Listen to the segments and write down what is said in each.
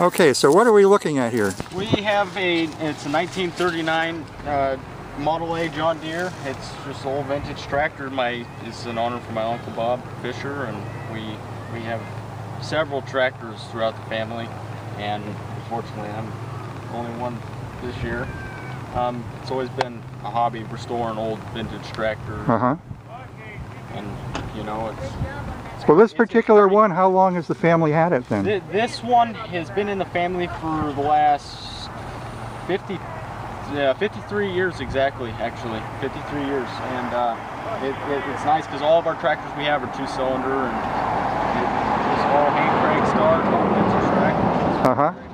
Okay, so what are we looking at here? We have it's a 1939 Model A John Deere. It's just an old vintage tractor. It's in honor for my Uncle Bob Fisher, and we have several tractors throughout the family, and unfortunately I'm the only one this year. It's always been a hobby restoring old vintage tractors. And you know, well, this particular one, how long has the family had it then? This one has been in the family for the last 53 years exactly, actually, 53 years. And it's nice because all of our tractors we have are 2-cylinder, and it's all hand crank start, all vintage tractors.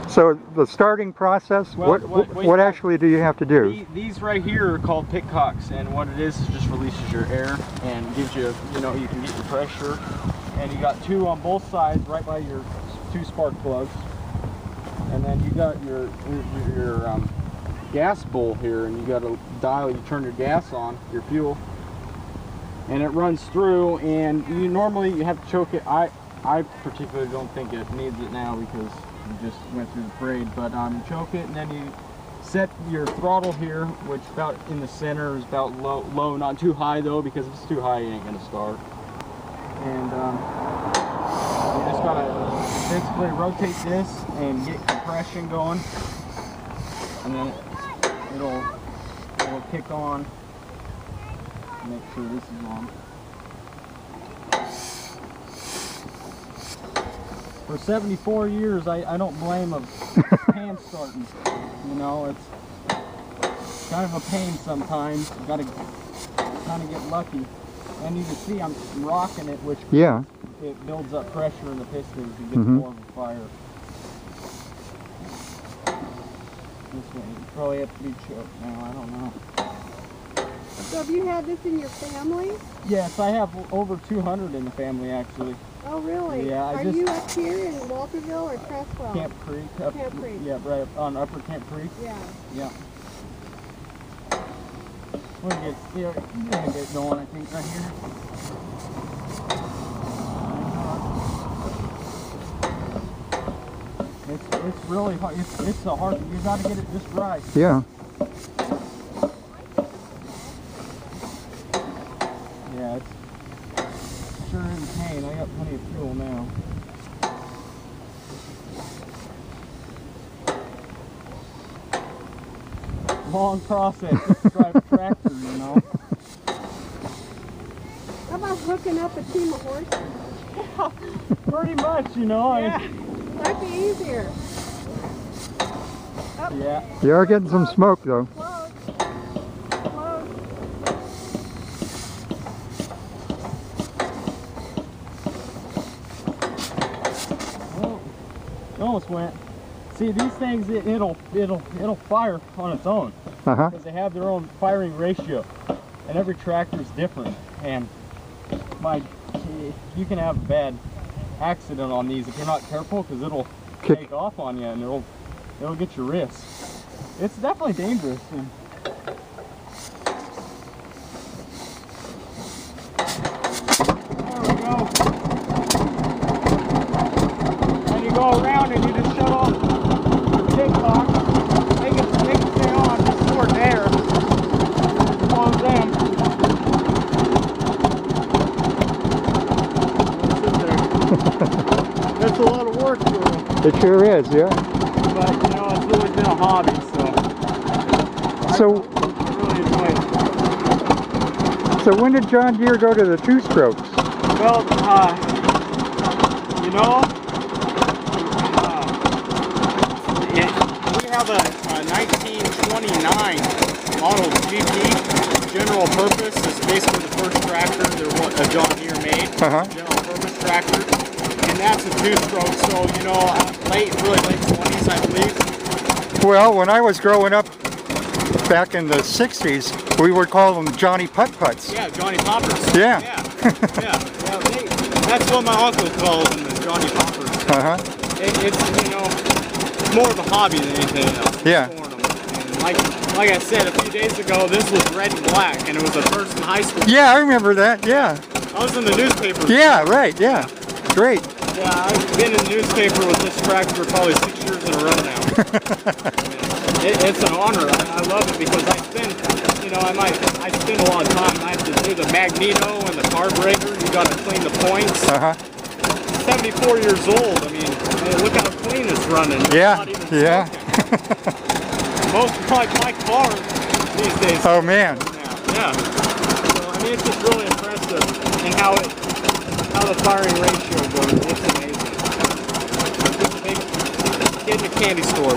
So the starting process, well, what actually do you have to do? These right here are called pitcocks, and what it is just releases your air and gives you, you can get your pressure. And you got two on both sides right by your 2 spark plugs. And then you got your gas bowl here, and you got a dial, you turn your gas on, your fuel, and it runs through, and you have to choke it. I particularly don't think it needs it now because you just went through the parade, but you choke it, and then you set your throttle here, which about in the center is about low, not too high though, because if it's too high you ain't gonna start. And you just gotta basically rotate this and get compression going, and then it'll kick on. Make sure this is on. For 74 years, I don't blame of hand starting. It's kind of a pain sometimes. You gotta kind of get lucky. And you can see I'm rocking it, which it builds up pressure in the pistons and gets more of a fire. This way, you probably have to be choked now, I don't know. So have you had this in your family? Yes, I have over 200 in the family actually. Oh really? Yeah. Are you up here in Walterville or Creswell? Camp Creek. Camp Creek. Yeah, right on Upper Camp Creek. Yeah. Yeah. We're gonna get going, I think, right here. It's really hard. It's a hard. You got to get it just right. Yeah. Yeah, it's sure in pain. I got plenty of fuel now. Long process just to drive a tractor, How about hooking up a team of horses? Yeah, pretty much, Yeah, might be easier. Up. Yeah. You are getting some smoke though. Close. Well, it almost went. See, these things, it'll fire on its own because they have their own firing ratio, and every tractor is different. And you can have a bad accident on these if you're not careful, because it'll take off on you and it'll get your wrist. It's definitely dangerous. And there we go. And you go around and you just shut off your pitcock, make it stay on, just squirt air. Close them. That's a lot of work for it. It sure is, yeah. But it's always been a hobby, so I really enjoy it. So when did John Deere go to the 2-strokes? Well, we have a 1929 model GP, general purpose. It's basically the first tractor that John Deere made, general purpose tractor. And that's a 2-stroke, so really late 20s, I believe. Well, when I was growing up back in the 60s, we would call them Johnny Putt-Putts. Yeah, Johnny Poppers. Yeah. Yeah. That's what my uncle calls them, is Johnny Poppers. It's more of a hobby than anything else. Yeah. And like I said a few days ago, this was red and black, and it was a first in high school. Yeah, I remember that. Yeah. I was in the newspaper. Yeah, right. Yeah. Great. Yeah, I've been in the newspaper with this tractor probably 6 years in a row now. It's an honor. I love it because I spend, you know, I spend a lot of time. I have to do the magneto and the carburetor. You got to clean the points. 74 years old. I mean, look how clean it's running. It's not even yeah. Most like my cars these days. Oh man. Yeah. So I mean, it's just really impressive and how the firing ratio goes. It's amazing. Just a big kid in a candy store.